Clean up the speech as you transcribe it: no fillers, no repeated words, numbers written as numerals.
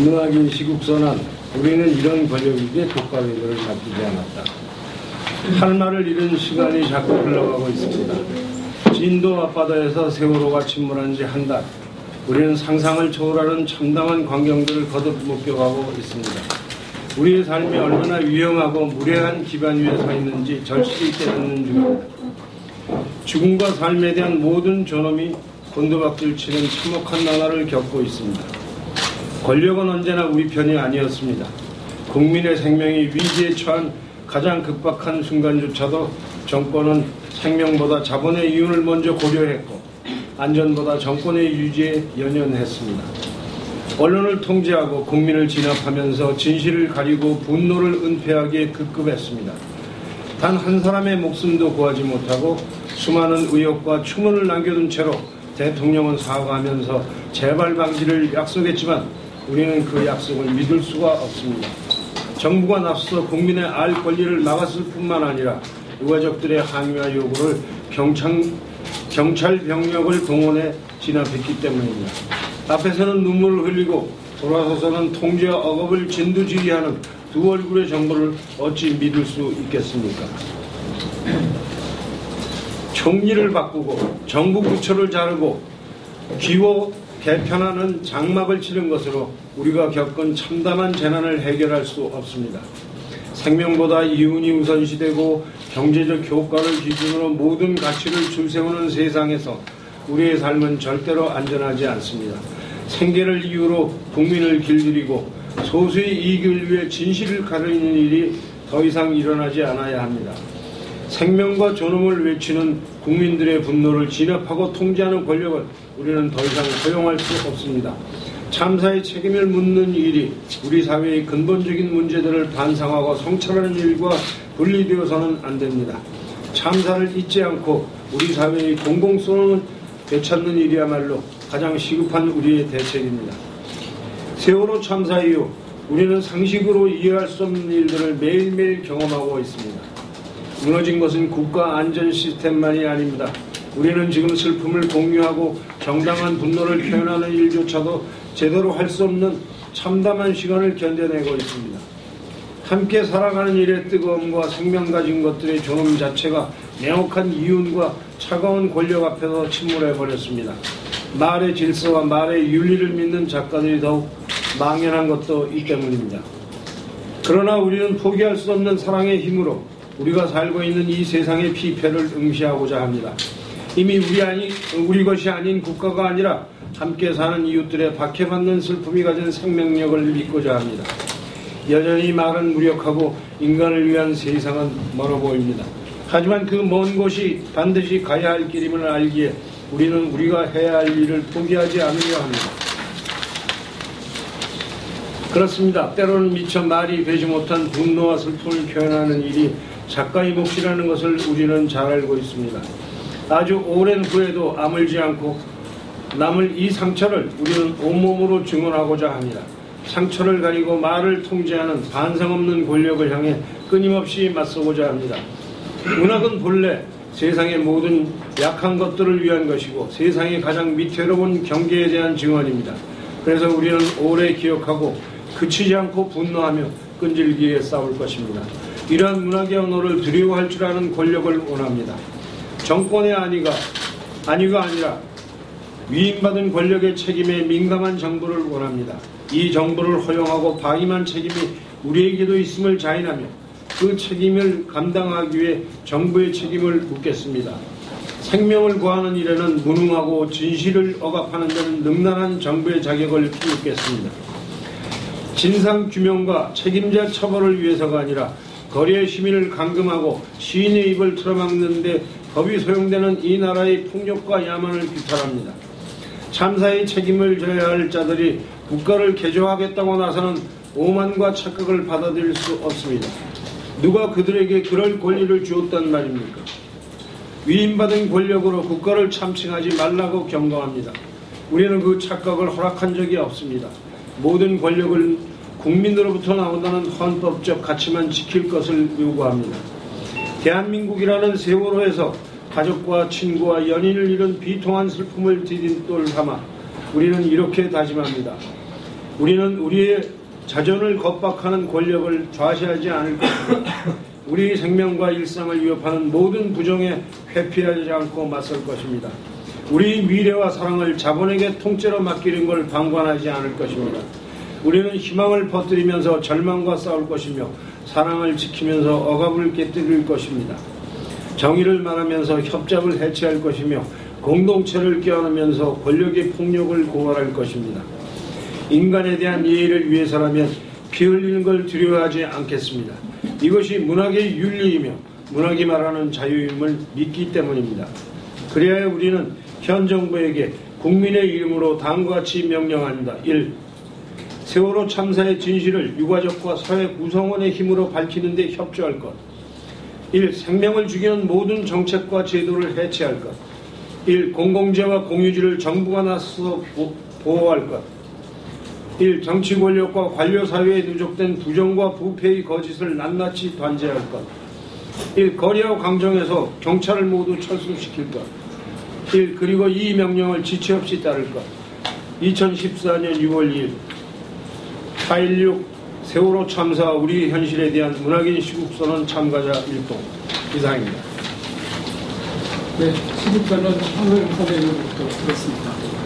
능하긴 시국선언, 우리는 이런 권력에게 독과의를 맡기지 않았다. 할 말을 잃은 시간이 자꾸 흘러가고 있습니다. 진도 앞바다에서 세월호가 침몰한 지 한 달, 우리는 상상을 초월하는 참담한 광경들을 거듭 목격하고 있습니다. 우리의 삶이 얼마나 위험하고 무례한 기반 위에 서 있는지 절실히 깨닫는 중입니다. 죽음과 삶에 대한 모든 존엄이 곤두박질 치는 참혹한 나날을 겪고 있습니다. 권력은 언제나 우리 편이 아니었습니다. 국민의 생명이 위기에 처한 가장 급박한 순간조차도 정권은 생명보다 자본의 이윤을 먼저 고려했고 안전보다 정권의 유지에 연연했습니다. 언론을 통제하고 국민을 진압하면서 진실을 가리고 분노를 은폐하기에 급급했습니다. 단 한 사람의 목숨도 구하지 못하고 수많은 의혹과 추문을 남겨둔 채로 대통령은 사과하면서 재발 방지를 약속했지만 우리는 그 약속을 믿을 수가 없습니다. 정부가 나서서 국민의 알 권리를 막았을 뿐만 아니라 유가족들의 항의와 요구를 경찰 병력을 동원해 진압했기 때문입니다. 앞에서는 눈물을 흘리고 돌아서서는 통제와 억압을 진두지휘하는 두 얼굴의 정부를 어찌 믿을 수 있겠습니까? 총리를 바꾸고 정부 부처를 자르고 기호 개편하는 장막을 치는 것으로 우리가 겪은 참담한 재난을 해결할 수 없습니다. 생명보다 이윤이 우선시되고 경제적 효과를 기준으로 모든 가치를 줄세우는 세상에서 우리의 삶은 절대로 안전하지 않습니다. 생계를 이유로 국민을 길들이고 소수의 이익을 위해 진실을 가리는 일이 더 이상 일어나지 않아야 합니다. 생명과 존엄을 외치는 국민들의 분노를 진압하고 통제하는 권력을 우리는 더 이상 허용할 수 없습니다. 참사의 책임을 묻는 일이 우리 사회의 근본적인 문제들을 반성하고 성찰하는 일과 분리되어서는 안 됩니다. 참사를 잊지 않고 우리 사회의 공공성을 되찾는 일이야말로 가장 시급한 우리의 대책입니다. 세월호 참사 이후 우리는 상식으로 이해할 수 없는 일들을 매일매일 경험하고 있습니다. 무너진 것은 국가 안전 시스템만이 아닙니다. 우리는 지금 슬픔을 공유하고 정당한 분노를 표현하는 일조차도 제대로 할 수 없는 참담한 시간을 견뎌내고 있습니다. 함께 살아가는 일의 뜨거움과 생명 가진 것들의 존엄 자체가 명확한 이윤과 차가운 권력 앞에서 침몰해버렸습니다. 말의 질서와 말의 윤리를 믿는 작가들이 더욱 망연한 것도 이 때문입니다. 그러나 우리는 포기할 수 없는 사랑의 힘으로 우리가 살고 있는 이 세상의 피폐를 응시하고자 합니다. 이미 우리 것이 아닌 국가가 아니라 함께 사는 이웃들의 박해받는 슬픔이 가진 생명력을 믿고자 합니다. 여전히 말은 무력하고 인간을 위한 세상은 멀어 보입니다. 하지만 그 먼 곳이 반드시 가야 할 길임을 알기에 우리는 우리가 해야 할 일을 포기하지 않으려 합니다. 그렇습니다. 때로는 미처 말이 되지 못한 분노와 슬픔을 표현하는 일이 작가의 몫이라는 것을 우리는 잘 알고 있습니다. 아주 오랜 후에도 아물지 않고 남을 이 상처를 우리는 온몸으로 증언하고자 합니다. 상처를 가리고 말을 통제하는 반성 없는 권력을 향해 끊임없이 맞서고자 합니다. 문학은 본래 세상의 모든 약한 것들을 위한 것이고 세상의 가장 위태로운 경계에 대한 증언입니다. 그래서 우리는 오래 기억하고 그치지 않고 분노하며 끈질기게 싸울 것입니다. 이러한 문학의 언어를 두려워할 줄 아는 권력을 원합니다. 정권의 아니가 아니라 위임받은 권력의 책임에 민감한 정부를 원합니다. 이 정부를 허용하고 방임한 책임이 우리에게도 있음을 자인하며 그 책임을 감당하기 위해 정부의 책임을 묻겠습니다. 생명을 구하는 일에는 무능하고 진실을 억압하는 데는 능란한 정부의 자격을 묻겠습니다. 진상규명과 책임자 처벌을 위해서가 아니라 거리의 시민을 감금하고 시인의 입을 틀어막는 데 법이 소용되는 이 나라의 폭력과 야만을 규탄합니다. 참사의 책임을 져야 할 자들이 국가를 개조하겠다고 나서는 오만과 착각을 받아들일 수 없습니다. 누가 그들에게 그럴 권리를 주었단 말입니까? 위임받은 권력으로 국가를 참칭하지 말라고 경고합니다. 우리는 그 착각을 허락한 적이 없습니다. 모든 권력을 국민으로부터 나온다는 헌법적 가치만 지킬 것을 요구합니다. 대한민국이라는 세월호에서 가족과 친구와 연인을 잃은 비통한 슬픔을 디딤돌 삼아 우리는 이렇게 다짐합니다. 우리는 우리의 자존을 겁박하는 권력을 좌시하지 않을 것입니다. 우리 생명과 일상을 위협하는 모든 부정에 회피하지 않고 맞설 것입니다. 우리 미래와 사랑을 자본에게 통째로 맡기는 걸 방관하지 않을 것입니다. 우리는 희망을 퍼뜨리면서 절망과 싸울 것이며 사랑을 지키면서 억압을 깨뜨릴 것입니다. 정의를 말하면서 협잡을 해체할 것이며 공동체를 껴안으면서 권력의 폭력을 고발할 것입니다. 인간에 대한 예의를 위해서라면 피 흘리는 걸 두려워하지 않겠습니다. 이것이 문학의 윤리이며 문학이 말하는 자유임을 믿기 때문입니다. 그래야 우리는 현 정부에게 국민의 이름으로 다음과 같이 명령합니다. 1. 세월호 참사의 진실을 유가족과 사회 구성원의 힘으로 밝히는 데 협조할 것. 1. 생명을 죽이는 모든 정책과 제도를 해체할 것. 1. 공공재와 공유지를 정부가 나서서 보호할 것. 1. 정치 권력과 관료사회에 누적된 부정과 부패의 거짓을 낱낱이 단죄할 것. 1. 거리와 강정에서 경찰을 모두 철수시킬 것. 1. 그리고 이 명령을 지체 없이 따를 것. 2014년 6월 2일 4.16 세월호 참사 우리 현실에 대한 문학인 시국선언 참가자 일동 이상입니다. 네, 시국선언 황을 선생님으로부터 들었습니다.